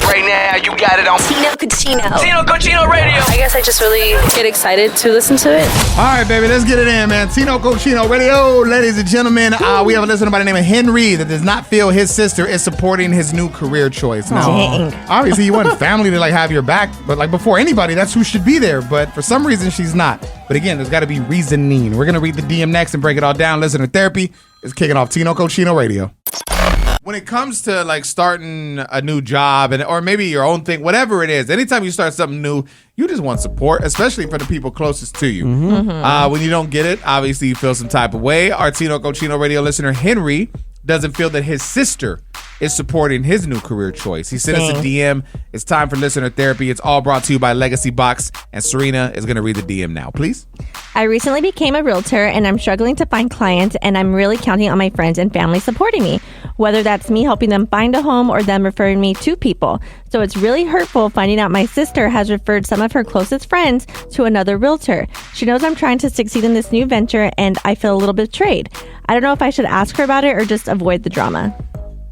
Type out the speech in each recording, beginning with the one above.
Right now, you got it on Tino Cucino. Tino Cucino Radio. I guess I just really get excited to listen to it. All right, baby, let's get it in, man. Tino Cucino Radio, ladies and gentlemen. We have a listener by the name of Henry that does not feel his sister is supporting his new career choice. Now, obviously, you want family to have your back, but before anybody, that's who should be there. But for some reason, she's not. But again, there's got to be reasoning. We're gonna read the DM next and break it all down. Listener therapy is kicking off. Tino Cucino Radio. When it comes to starting a new job or maybe your own thing, whatever it is, anytime you start something new, you just want support, especially for the people closest to you. When you don't get it, obviously you feel some type of way. Our Tino Cucino Radio listener, Henry, doesn't feel that his sister is supporting his new career choice. He sent us a DM. It's time for listener therapy. It's all brought to you by Legacy Box, and Serina is going to read the DM now. Please. I recently became a realtor, and I'm struggling to find clients, and I'm really counting on my friends and family supporting me, whether that's me helping them find a home or them referring me to people. So it's really hurtful finding out my sister has referred some of her closest friends to another realtor. She knows I'm trying to succeed in this new venture, and I feel a little betrayed. I don't know if I should ask her about it or just avoid the drama.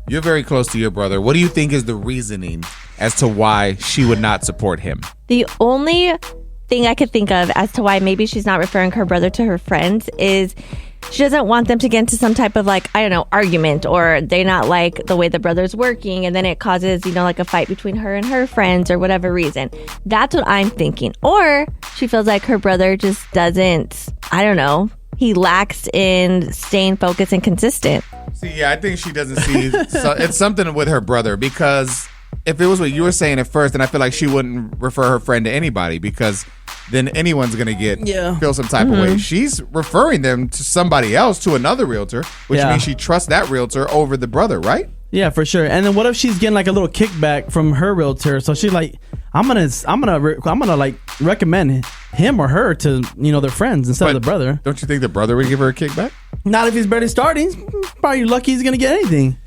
You're very close to your brother. What do you think is the reasoning as to why she would not support him? The only thing I could think of as to why maybe she's not referring her brother to her friends is she doesn't want them to get into some type of argument, or they not like the way the brother's working, and then it causes, a fight between her and her friends or whatever reason. That's what I'm thinking. Or she feels like her brother just doesn't, he lacks in staying focused and consistent. See, yeah, I think she doesn't see. So it's something with her brother, because if it was what you were saying at first, then I feel like she wouldn't refer her friend to anybody, because then anyone's going to feel some type of way. She's referring them to somebody else, to another realtor, which means she trusts that realtor over the brother, right? Yeah, for sure. And then what if she's getting a little kickback from her realtor? So she's like, I'm gonna recommend him or her to their friends instead of the brother. Don't you think the brother would give her a kickback? Not if he's barely starting. He's probably lucky he's gonna get anything.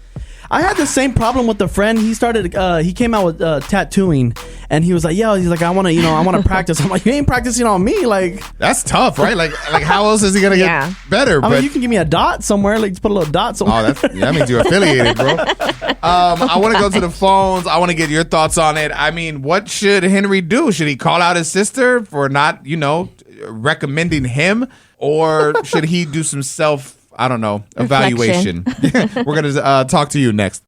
I had the same problem with a friend. He started. He came out with tattooing, and he was like, "Yo," he's like, "I want to practice." I'm like, "You ain't practicing on me." That's tough, right? Like how else is he gonna get better? I mean, you can give me a dot somewhere. Just put a little dot somewhere. Oh, that means you're affiliated, bro. I want to go to the phones. I want to get your thoughts on it. I mean, what should Henry do? Should he call out his sister for not, recommending him, or should he do some evaluation? We're going to talk to you next.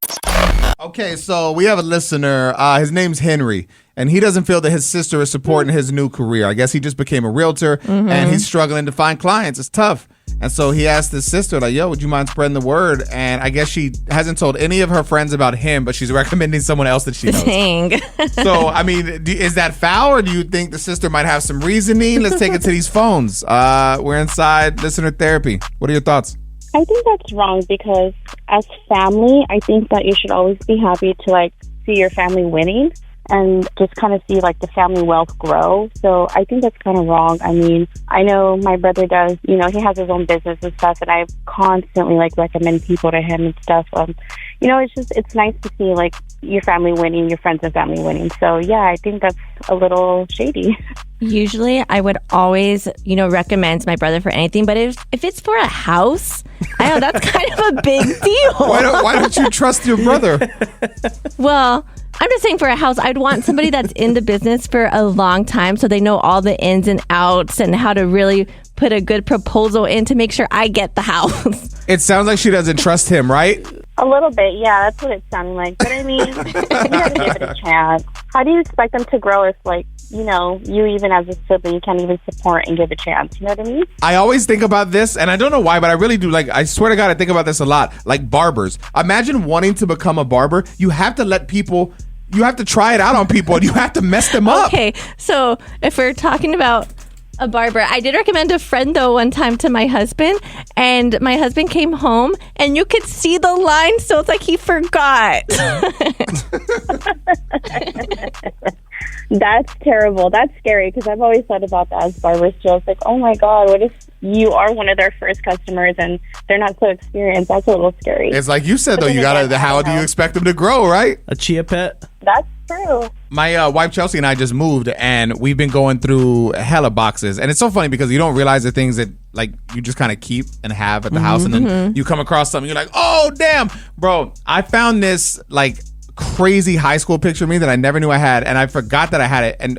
Okay, so we have a listener. His name's Henry, and he doesn't feel that his sister is supporting his new career. I guess he just became a realtor, and he's struggling to find clients. It's tough. And so he asked his sister, yo, would you mind spreading the word? And I guess she hasn't told any of her friends about him, but she's recommending someone else that she knows. Dang. So, I mean, is that foul, or do you think the sister might have some reasoning? Let's take it to these phones. We're inside listener therapy. What are your thoughts? I think that's wrong, because as family, I think that you should always be happy to see your family winning and just kind of see the family wealth grow. So I think that's kind of wrong. I mean, I know my brother does, he has his own business and stuff, and I constantly recommend people to him and stuff. It's nice to see your family winning, your friends and family winning. So yeah, I think that's a little shady. Usually I would always, recommend my brother for anything, but if it's for a house, I know that's kind of a big deal. Why don't you trust your brother? Well, I'm just saying, for a house, I'd want somebody that's in the business for a long time, so they know all the ins and outs and how to really put a good proposal in to make sure I get the house. It sounds like she doesn't trust him, right? A little bit, yeah. That's what it's sounding like. But I mean, you gotta give it a chance. How do you expect them to grow if, you even as a sibling, you can't even support and give a chance? You know what I mean? I always think about this, and I don't know why, but I really do. I swear to God, I think about this a lot. Like barbers. Imagine wanting to become a barber. You have to let people, you have to try it out on people, and you have to mess them up. Okay, so if we're talking about a barber, I did recommend a friend though one time to my husband, and my husband came home and you could see the line, so it's like he forgot. That's terrible. That's scary, because I've always thought about that as barbers too. It's like, oh my God, what if you are one of their first customers and they're not so experienced? That's a little scary. It's like you said though, you gotta, how do you expect them to grow, right? A chia pet. That's true. My wife Chelsea and I just moved, and we've been going through hella boxes, and it's so funny because you don't realize the things that you just kind of keep and have at the house, and then you come across something, you're like, oh damn, bro, I found this crazy high school picture of me that I never knew I had, and I forgot that I had it. And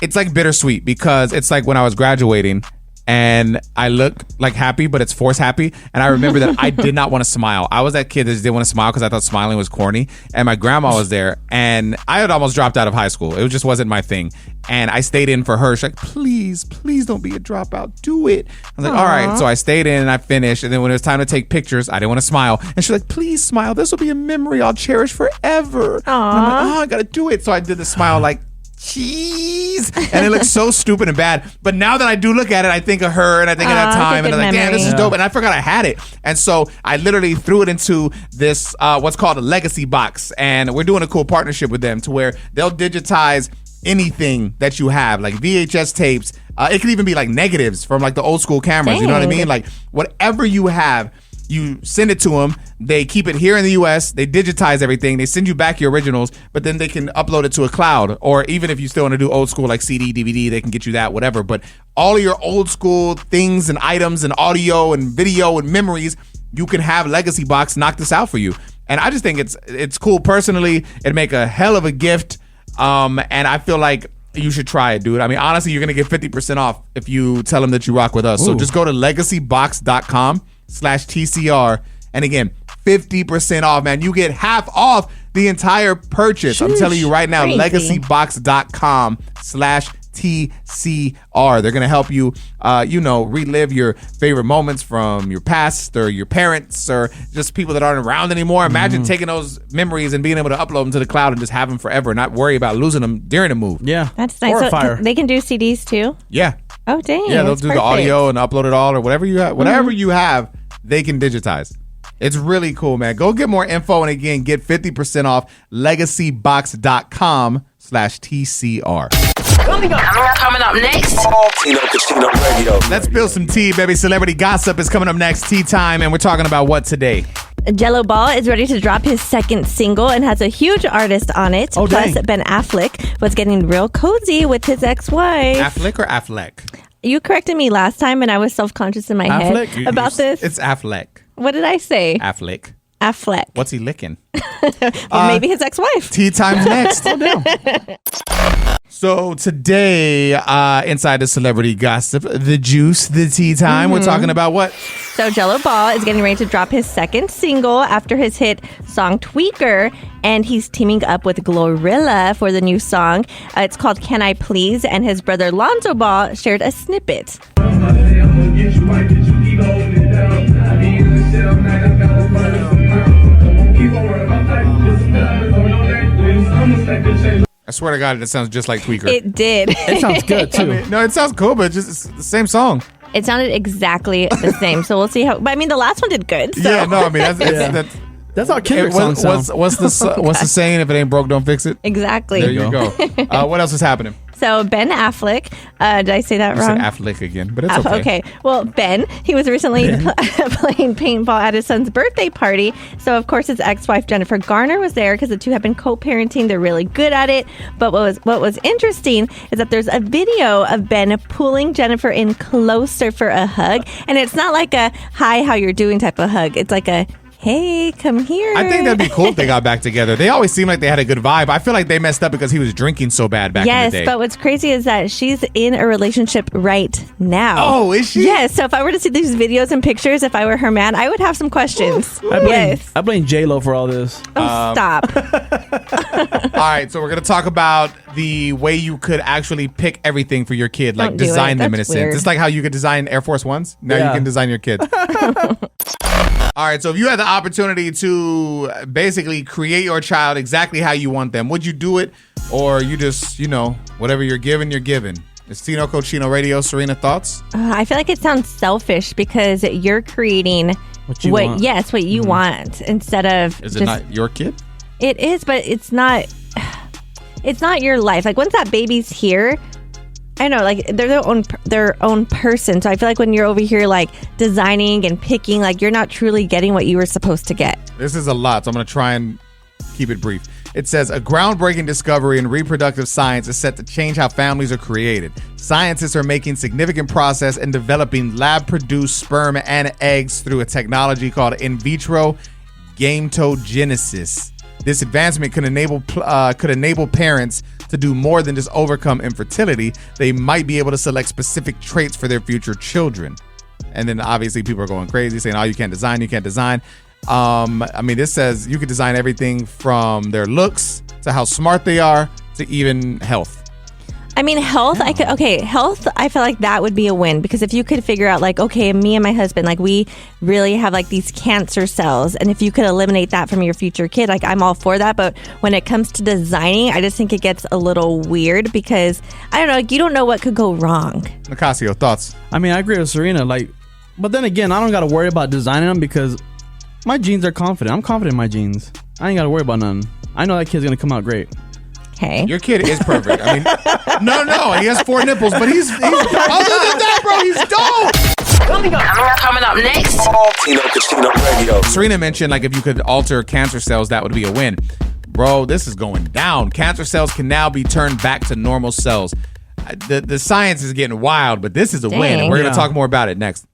it's like bittersweet because it's like when I was graduating and I look like happy, but it's forced happy. And I remember that I did not want to smile. I was that kid that just didn't want to smile because I thought smiling was corny. And my grandma was there, and I had almost dropped out of high school. It just wasn't my thing. And I stayed in for her. She's like, please don't be a dropout. Do it. I was like, all right. So I stayed in and I finished. And then when it was time to take pictures, I didn't want to smile. And she's like, please smile. This will be a memory I'll cherish forever. And I'm like, oh, I got to do it. So I did the smile like, cheese, and it looks so stupid and bad. But now that I do look at it, I think of her and I think of that time, and I'm like, damn, this is dope. And I forgot I had it, and so I literally threw it into this what's called a legacy box, and we're doing a cool partnership with them to where they'll digitize anything that you have, like VHS tapes. It could even be like negatives from like the old school cameras. Dang. You know what I mean? Like whatever you have, you send it to them. They keep it here in the U.S. They digitize everything. They send you back your originals, but then they can upload it to a cloud. Or even if you still want to do old school like CD, DVD, they can get you that, whatever. But all of your old school things and items and audio and video and memories, you can have Legacy Box knock this out for you. And I just think it's cool. Personally, it'd make a hell of a gift. And I feel like you should try it, dude. I mean, honestly, you're going to get 50% off if you tell them that you rock with us. Ooh. So just go to legacybox.com/TCR. And again, 50% off, man. You get half off the entire purchase. Sheesh, I'm telling you right now, legacybox.com/TCR. They're going to help you, relive your favorite moments from your past or your parents or just people that aren't around anymore. Imagine taking those memories and being able to upload them to the cloud and just have them forever, not worry about losing them during a move. Yeah. That's nice. So they can do CDs too? Yeah. Oh, dang. Yeah, they'll do the audio and upload it all or whatever you have. Whatever you have, they can digitize. It's really cool, man. Go get more info and again, get 50% off legacybox.com/TCR. Coming up next. Tino Radio. Let's spill some tea, baby. Celebrity gossip is coming up next. Tea time, and we're talking about what today? Gello Ball is ready to drop his second single and has a huge artist on it. Oh, Plus, dang. Ben Affleck was getting real cozy with his ex-wife. Affleck or Affleck? You corrected me last time, and I was self-conscious in my head about this. It's Affleck. What did I say? Affleck. Affleck. What's he licking? Well, maybe his ex-wife. Tea time's next. Oh, damn. So today, inside the celebrity gossip, the juice, the tea time, we're talking about what? So Gello Ball is getting ready to drop his second single after his hit song Tweaker, and he's teaming up with Glorilla for the new song. It's called Can I Please, and his brother Lonzo Ball shared a snippet. I swear to God, it sounds just like Tweaker. It did. It sounds good too. No, it sounds cool, but it's the same song. It sounded exactly the same. So we'll see how. But I mean, the last one did good. So. Yeah, no, I mean That's how Kendrick songs sound. What's the saying? If it ain't broke, don't fix it. Exactly. There you go. What else is happening? So Ben Affleck, did I say that wrong? You said Affleck again, but it's okay. Okay. Well, Ben, he was recently playing paintball at his son's birthday party. So, of course, his ex-wife, Jennifer Garner, was there because the two have been co-parenting. They're really good at it. But what was interesting is that there's a video of Ben pulling Jennifer in closer for a hug. And it's not like a, hi, how you're doing type of hug. It's like a, hey, come here. I think that'd be cool if they got back together. They always seem like they had a good vibe. I feel like they messed up because he was drinking so bad back in the day. Yes, but what's crazy is that she's in a relationship right now. Oh, is she? Yes, so if I were to see these videos and pictures, if I were her man, I would have some questions. I blame J-Lo for all this. Oh, stop. All right, so we're going to talk about the way you could actually pick everything for your kid, like Don't do design it. them That's in a sense. weird. It's like how you could design Air Force Ones. Now you can design your kids. All right, so if you had the opportunity to basically create your child exactly how you want them, would you do it? Or you just, whatever you're given, you're given? It's Tino Cochino Radio. Serena, thoughts? I feel like it sounds selfish because you're creating What you want. Yes, what you want instead of Is it not your kid? It is, but it's not your life. Like once that baby's here, I know, like they're their own person. So I feel like when you're over here like designing and picking, like you're not truly getting what you were supposed to get. This is a lot, so I'm going to try and keep it brief. It says, a groundbreaking discovery in reproductive science is set to change how families are created. Scientists are making significant progress in developing lab-produced sperm and eggs through a technology called in vitro gametogenesis. This advancement could enable parents to do more than just overcome infertility. They might be able to select specific traits for their future children. And then obviously people are going crazy saying, oh, you can't design. I mean, this says you could design everything from their looks to how smart they are to even health. I mean, health, health, I feel like that would be a win, because if you could figure out like, okay, me and my husband, like we really have like these cancer cells, and if you could eliminate that from your future kid, like I'm all for that. But when it comes to designing, I just think it gets a little weird because, I don't know, like you don't know what could go wrong. Nicasio, thoughts? I mean, I agree with Serena, but then again, I don't got to worry about designing them because my genes are confident. I'm confident in my genes. I ain't got to worry about none. I know that kid's going to come out great. Okay. Your kid is perfect. I mean, no, he has 4 nipples, but he's other than that, bro, he's dope. Coming up next. Tino Casino Radio. Serina mentioned like if you could alter cancer cells, that would be a win. Bro, this is going down. Cancer cells can now be turned back to normal cells. The science is getting wild, but this is a win. And we're going to talk more about it next.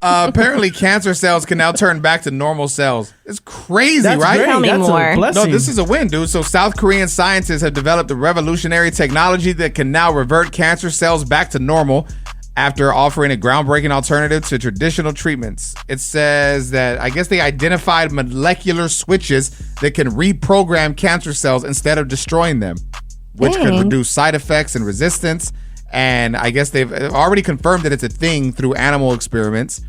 Apparently, cancer cells can now turn back to normal cells. It's crazy, That's right? great. Tell me That's more. a blessing. No, this is a win, dude. So South Korean scientists have developed a revolutionary technology that can now revert cancer cells back to normal after offering a groundbreaking alternative to traditional treatments. It says that I guess they identified molecular switches that can reprogram cancer cells instead of destroying them, which could reduce side effects and resistance. And I guess they've already confirmed that it's a thing through animal experiments,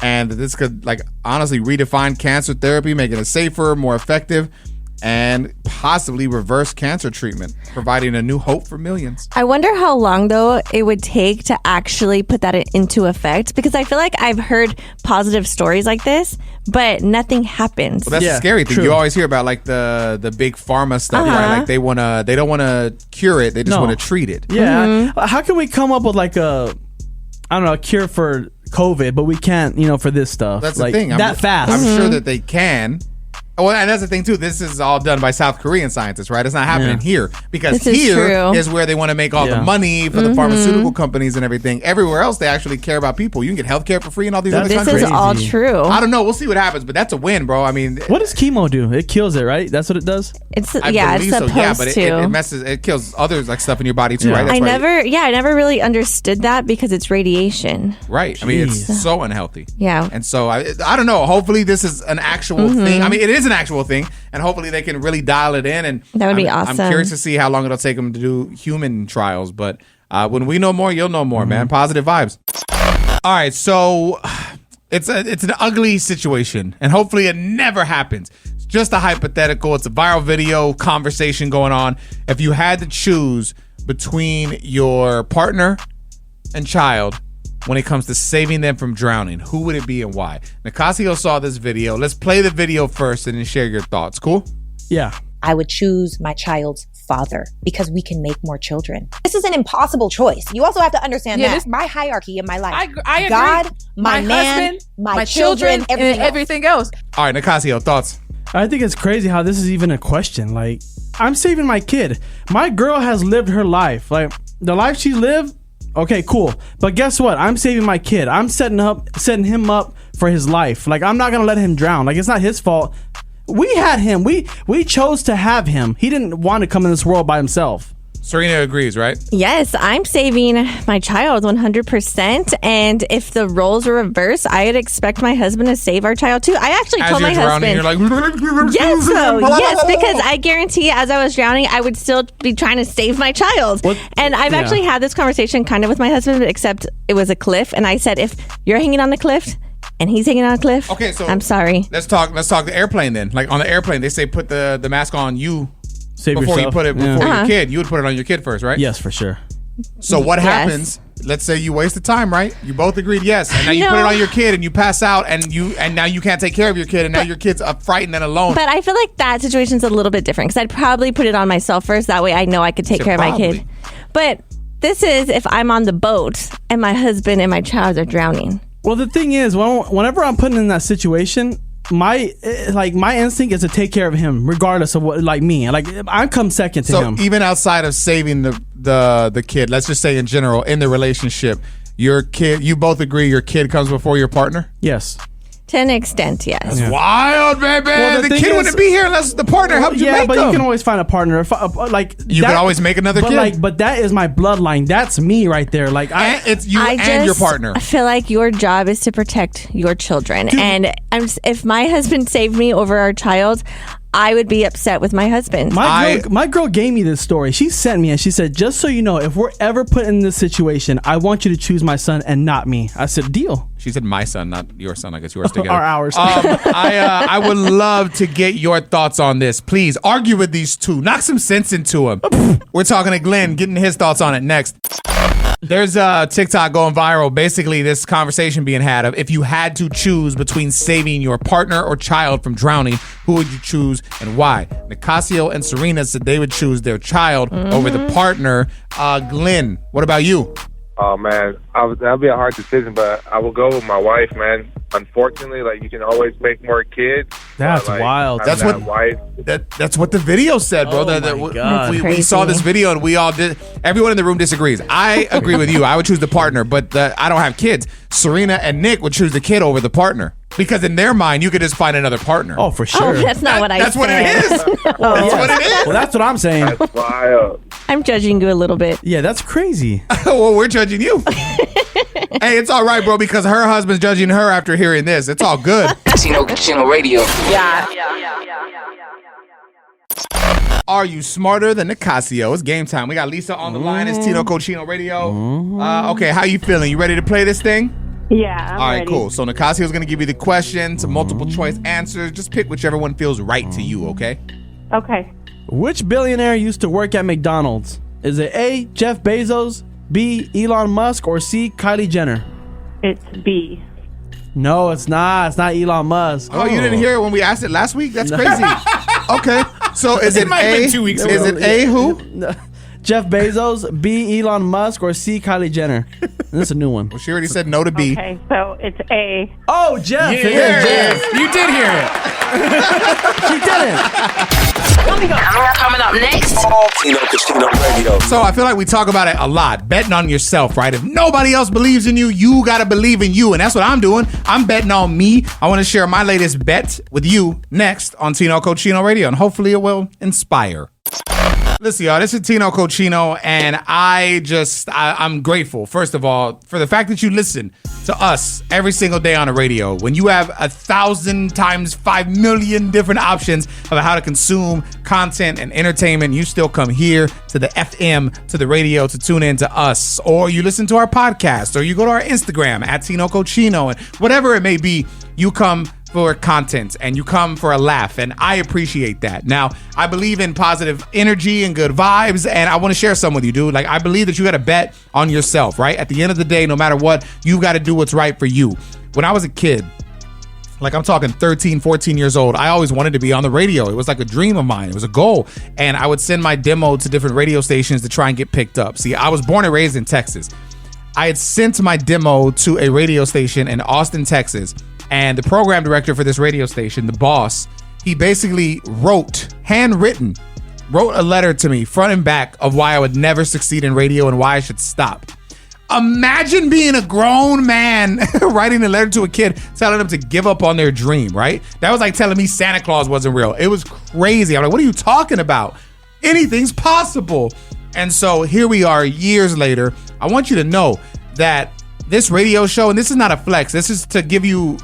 and that this could like honestly redefine cancer therapy, making it safer, more effective, and possibly reverse cancer treatment, providing a new hope for millions. I wonder how long, though, it would take to actually put that into effect, because I feel like I've heard positive stories like this, but nothing happens. Well, that's the scary thing. True. You always hear about like the big pharma stuff, right? Like they don't want to cure it, they just want to treat it. Yeah. How can we come up with like a cure for COVID, but we can't, for this stuff? That's like, the thing. fast. I'm sure that they can. Well, and that's the thing too. This is all done by South Korean scientists, right? It's not happening here because This is here true. is where they want to make all the money for the pharmaceutical companies and everything. Everywhere else, they actually care about people. You can get healthcare for free in all these other This countries. is all true. I don't know. We'll see what happens, but that's a win, bro. I mean, What does chemo do? It kills it, right? That's what it does? It's I it's believe supposed so. Yeah, but to. it messes. It kills other like stuff in your body too, Yeah. right? That's I never really understood that because it's radiation. Right. I mean, it's Jeez. so unhealthy. Yeah. And so I don't know. Hopefully, this is an actual thing. I mean, it is an actual thing, and hopefully they can really dial it in. And That would be I'm awesome. curious to see how long it'll take them to do human trials. But when we know more, you'll know more, man. Positive vibes. All right, so it's an ugly situation, and hopefully it never happens. It's just a hypothetical. It's a viral video conversation going on. If you had to choose between your partner and child when it comes to saving them from drowning, who would it be and why? Nicasio saw this video. Let's play the video first and then share your thoughts. Cool? Yeah. I would choose my child's father because we can make more children. This is an impossible choice. You also have to understand that my hierarchy in my life. I agree. God, my man, husband, my children, everything else. All right, Nicasio, thoughts? I think it's crazy how this is even a question. Like, I'm saving my kid. My girl has lived her life. Like, the life she lived, okay, cool. But guess what? I'm saving my kid. I'm setting him up for his life. Like, I'm not going to let him drown. Like, it's not his fault. We had him. We chose to have him. He didn't want to come in this world by himself. Serena agrees, right? Yes, I'm saving my child 100%. And if the roles were reversed, I would expect my husband to save our child too. I actually As told you're my drowning, husband. you're like, Yes, though. Yes, because I guarantee as I was drowning, I would still be trying to save my child. What? And I've Yeah. actually had this conversation kind of with my husband, except it was a cliff. And I said, if you're hanging on the cliff and he's hanging on a cliff, Okay, so I'm sorry. Let's talk the airplane then. Like on the airplane, they say put the mask on you Save before yourself. you put it Yeah. before your kid. You would put it on your kid first, right? Yes, for sure. So what Yes. happens? Let's say you wasted time, right? You both agreed yes, and now you No. put it on your kid, and you pass out, and now you can't take care of your kid, and now your kid's frightened and alone. But I feel like that situation's a little bit different because I'd probably put it on myself first. That way I know I could take So care of my probably. kid. But this is if I'm on the boat and my husband and my child are drowning. Well, the thing is, whenever I'm put in that situation, my instinct is to take care of him, regardless of what. Like me, like I come second to So him. even outside of saving the kid, let's just say in general in the relationship, your kid, you both agree your kid comes before your partner. Yes. To an extent, yes. That's wild, baby. Well, the the kid thing wouldn't is- be here unless the partner helped you make but them. you can always find a partner. Like You can always make another kid. But that is my bloodline. That's me right there. Like it's you I and your just partner. feel like your job is to protect your children. And if my husband saved me over our child, I would be upset with my husband. My girl gave me this story. She sent me and she said, just so you know, if we're ever put in this situation, I want you to choose my son and not me. I said, deal. She said my son, not your son. I guess yours together. Or ours. I would love to get your thoughts on this. Please argue with these two. Knock some sense into them. We're talking to Glenn, getting his thoughts on it next. There's a TikTok going viral. Basically, this conversation being had of if you had to choose between saving your partner or child from drowning, who would you choose and why? Nicasio and Serina said they would choose their child over the partner. Glenn, what about you? Oh man, that'd be a hard decision, but I will go with my wife, man. Unfortunately, like you can always make more kids. That's but, like, wild. having That's what- that wife. That's what the video said, bro. Oh That- my that- God. we That's saw this crazy. video and we all did. Everyone in the room disagrees. I agree with you. I would choose the partner, but I don't have kids. Serena and Nick would choose the kid over the partner because in their mind, you could just find another partner. Oh, for sure. Oh, that's not what I That's said. what it is. That's what it is. Well, that's what I'm saying. That's wild. I'm judging you a little bit. Yeah, that's crazy. Well, we're judging you. Hey, it's all right, bro, because her husband's judging her after hearing this. It's all good. Tino Radio. Are you smarter than Nicasio? It's game time. We got Lisa on the line. It's Tino Cochino Radio. Okay, how you feeling? You ready to play this thing? Yeah. All right, cool. So Nicasio is going to give you the questions, multiple choice answers. Just pick whichever one feels right to you, okay? Okay. Which billionaire used to work at McDonald's? Is it A, Jeff Bezos, B, Elon Musk, or C, Kylie Jenner? It's B. No, it's not. It's not Elon Musk. Oh, you didn't hear it when we asked it last week? That's crazy. Okay. So is it, might have A? been 2 weeks Is ago. it A who? Jeff Bezos, B, Elon Musk, or C, Kylie Jenner? This is a new one. Well, she already said no to B. Okay, so it's A. Oh, Jeff. Yeah, Jeff. you did hear it. She didn't. Coming up next. Tino Cochino Radio. So I feel like we talk about it a lot. Betting on yourself, right? If nobody else believes in you, you got to believe in you. And that's what I'm doing. I'm betting on me. I want to share my latest bet with you next on Tino Cochino Radio. And hopefully it will inspire. Listen, y'all, this is Tino Cochino, and I'm grateful, first of all, for the fact that you listen to us every single day on the radio. When you have 1,000 times 5 million different options of how to consume content and entertainment, you still come here to the FM, to the radio, to tune in to us. Or you listen to our podcast, or you go to our Instagram, at Tino Cochino, and whatever it may be, you come for content and you come for a laugh, and I appreciate that. Now, I believe in positive energy and good vibes, and I want to share some with you, dude. Like, I believe that you got to bet on yourself, right? At the end of the day, no matter what, you've got to do what's right for you. When I was a kid, like I'm talking 13, 14 years old, I always wanted to be on the radio. It was like a dream of mine. It was a goal. And I would send my demo to different radio stations to try and get picked up. See, I was born and raised in Texas. I had sent my demo to a radio station in Austin, Texas. And the program director for this radio station, the boss, he basically wrote a letter to me front and back of why I would never succeed in radio and why I should stop. Imagine being a grown man writing a letter to a kid telling them to give up on their dream, right? That was like telling me Santa Claus wasn't real. It was crazy. I'm like, what are you talking about? Anything's possible. And so here we are years later. I want you to know that this radio show, and this is not a flex, this is to give you,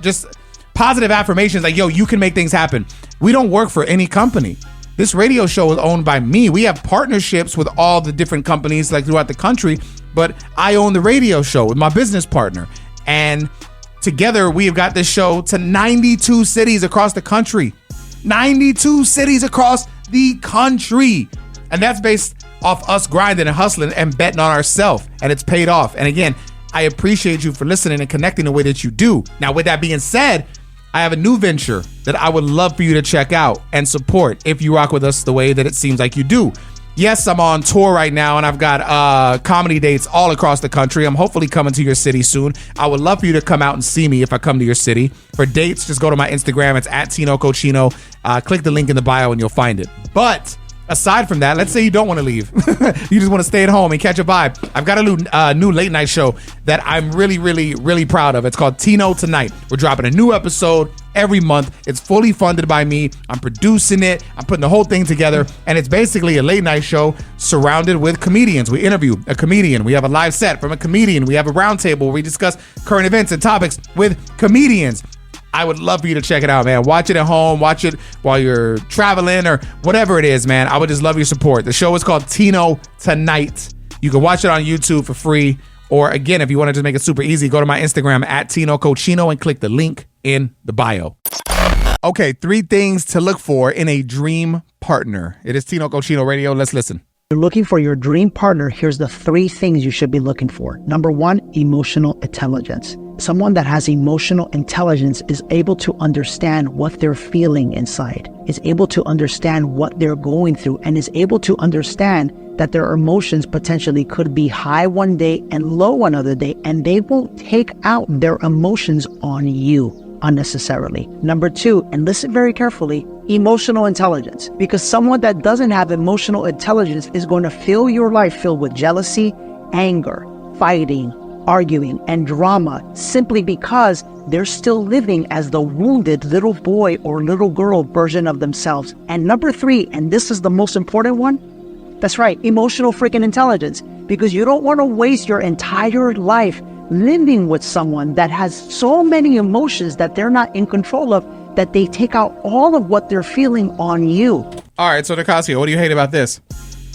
just positive affirmations like, yo, you can make things happen. We don't work for any company. This radio show is owned by me. We have partnerships with all the different companies like throughout the country, but I own the radio show with my business partner. And together we have got this show to 92 cities across the country. 92 cities across the country. And that's based off us grinding and hustling and betting on ourselves. And it's paid off. And again, I appreciate you for listening and connecting the way that you do. Now, with that being said, I have a new venture that I would love for you to check out and support if you rock with us the way that it seems like you do. Yes, I'm on tour right now, and I've got comedy dates all across the country. I'm hopefully coming to your city soon. I would love for you to come out and see me if I come to your city. For dates, just go to my Instagram. It's at Tino Cochino. Click the link in the bio and you'll find it. But aside from that, let's say you don't want to leave. You just want to stay at home and catch a vibe. I've got a new late night show that I'm really, really, really proud of. It's called Tino Tonight. We're dropping a new episode every month. It's fully funded by me. I'm producing it. I'm putting the whole thing together. And it's basically a late night show surrounded with comedians. We interview a comedian. We have a live set from a comedian. We have a round table where we discuss current events and topics with comedians. I would love for you to check it out, man. Watch it at home. Watch it while you're traveling or whatever it is, man. I would just love your support. The show is called Tino Tonight. You can watch it on YouTube for free. Or again, if you want to just make it super easy, go to my Instagram at Tino Cochino and click the link in the bio. Okay, 3 things to look for in a dream partner. It is Tino Cochino Radio. Let's listen. You're looking for your dream partner. Here's the 3 things you should be looking for. Number 1, emotional intelligence. Someone that has emotional intelligence is able to understand what they're feeling inside, is able to understand what they're going through, and is able to understand that their emotions potentially could be high one day and low another day, and they won't take out their emotions on you unnecessarily. Number 2, and listen very carefully, emotional intelligence. Because someone that doesn't have emotional intelligence is going to fill your life filled with jealousy, anger, fighting, arguing, and drama simply because they're still living as the wounded little boy or little girl version of themselves. And number 3, and this is the most important one, that's right, emotional freaking intelligence. Because you don't want to waste your entire life living with someone that has so many emotions that they're not in control of, that they take out all of what they're feeling on you. All right, so Nicasio, what do you hate about this?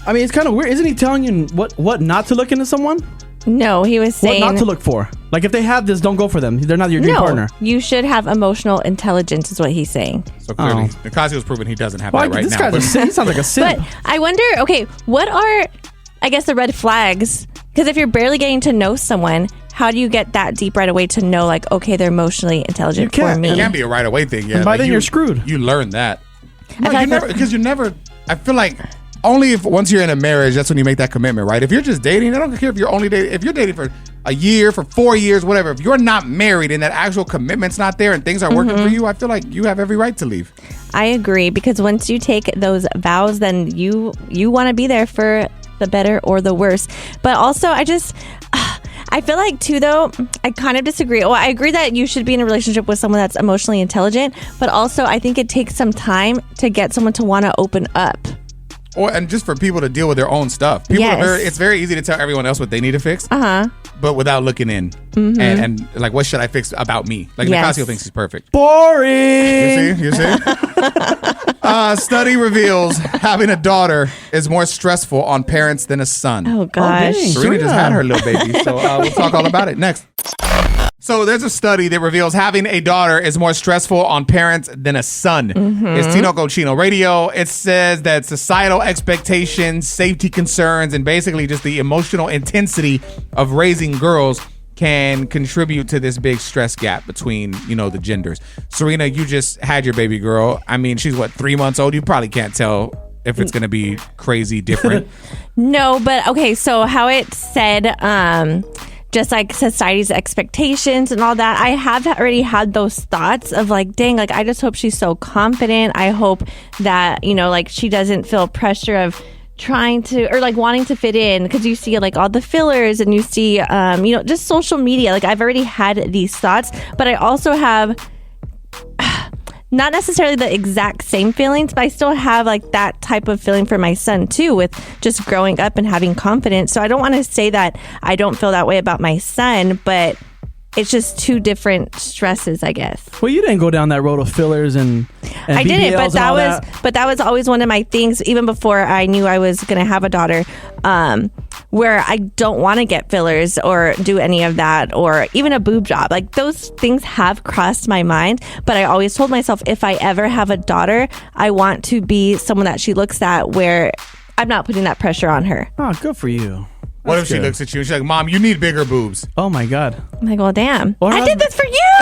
I mean, it's kind of weird. Isn't he telling you what not to look into someone? No, he was saying... What not to look for. Like, if they have this, don't go for them. They're not your dream partner. You should have emotional intelligence is what he's saying. So clearly, Nicasio's proven he doesn't have that right this now. Guy's he sounds like a simp. But I wonder, okay, what are, I guess, the red flags? Because if you're barely getting to know someone, how do you get that deep right away to know, like, okay, they're emotionally intelligent for me? It can't be a right away thing. Yeah, and by then you're screwed. You learn that. No, you never, I feel like only if once you're in a marriage, that's when you make that commitment, right? If you're just dating, I don't care if you're only dating, if you're dating for a year, for 4 years, whatever, if you're not married and that actual commitment's not there and things are working for you, I feel like you have every right to leave. I agree, because once you take those vows, then you want to be there for the better or the worse. But also, I feel like too, though, I kind of disagree. Well, I agree that you should be in a relationship with someone that's emotionally intelligent, but also I think it takes some time to get someone to want to open up. And just for people to deal with their own stuff. People it's very easy to tell everyone else what they need to fix, but without looking in. And like, what should I fix about me? Like, Nicasio thinks he's perfect. Boring. You see? Study reveals having a daughter is more stressful on parents than a son. Oh, gosh. Serina just had her little baby, so we'll talk all about it next. So there's a study that reveals having a daughter is more stressful on parents than a son. It's Tino Cochino Radio. It says that societal expectations, safety concerns, and basically just the emotional intensity of raising girls can contribute to this big stress gap between, the genders. Serina, you just had your baby girl. I mean, she's 3 months old? You probably can't tell if it's going to be crazy different. No, but okay, so how it said... just like society's expectations and all that, I have already had those thoughts of like, dang, like I just hope she's so confident. I hope that, like she doesn't feel pressure of trying to, or like wanting to fit in, because you see like all the fillers and you see, just social media. Like I've already had these thoughts, but I also have not necessarily the exact same feelings, but I still have like that type of feeling for my son too, with just growing up and having confidence. So I don't want to say that I don't feel that way about my son, but it's just 2 different stresses, I guess. Well, you didn't go down that road of fillers and I BBLs didn't, but that was always one of my things, even before I knew I was going to have a daughter, where I don't want to get fillers or do any of that, or even a boob job. Like those things have crossed my mind, but I always told myself if I ever have a daughter, I want to be someone that she looks at where I'm not putting that pressure on her. Oh, good for you. What if she looks at you and she's like, Mom, you need bigger boobs? Oh, my God. I'm like, well, damn. I did this for you.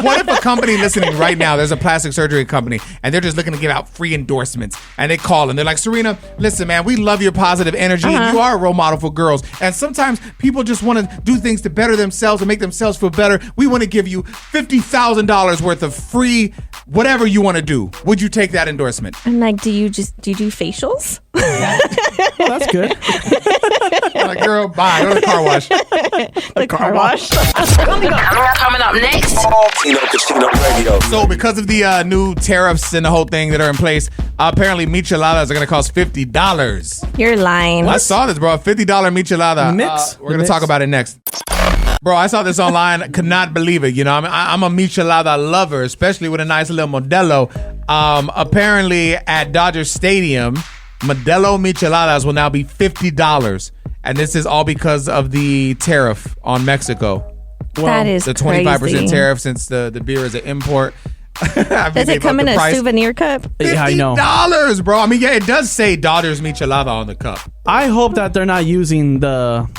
What if a company listening right now, there's a plastic surgery company, and they're just looking to give out free endorsements, and they call and they're like, Serina, listen, man, we love your positive energy, and you are a role model for girls. And sometimes people just want to do things to better themselves and make themselves feel better. We want to give you $50,000 worth of free whatever you want to do. Would you take that endorsement? I'm like, do you do facials? Oh, that's good. I'm like, girl, bye. Go to the car wash. The car wash. Coming up next. Tino Casino Radio. So because of the new tariffs and the whole thing that are in place, apparently Micheladas are going to cost $50. You're lying. I saw this, bro. $50 Michelada. Mix? We're going to talk about it next. Bro, I saw this online. Could not believe it. You know, I'm a Michelada lover, especially with a nice little Modelo. Apparently at Dodger Stadium, Modelo Micheladas will now be $50. And this is all because of the tariff on Mexico. Well, that is the 25% crazy. tariff since the beer is an import. Does it come in a souvenir cup? Yeah, I know. $50, bro. I mean, yeah, it does say Dodgers Michelada on the cup. I hope that they're not using the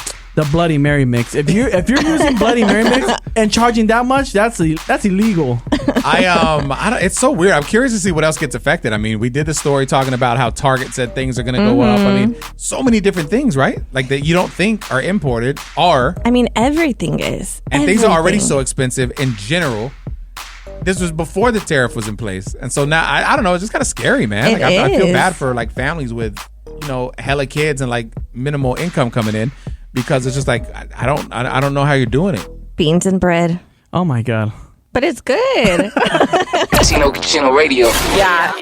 Bloody Mary mix. If you're using Bloody Mary mix and charging that much, that's illegal. It's so weird. I'm curious to see what else gets affected. I mean, we did the story talking about how Target said things are going to go up. I mean, so many different things, right? Like that you don't think are imported are. I mean, everything is. And things are already so expensive in general. This was before the tariff was in place. And so now, I don't know, it's just kind of scary, man. Like I feel bad for like families with, hella kids and like minimal income coming in. Because it's just like I don't know how you're doing it. Beans and bread. Oh my God. But it's good. Tino Radio. Yeah.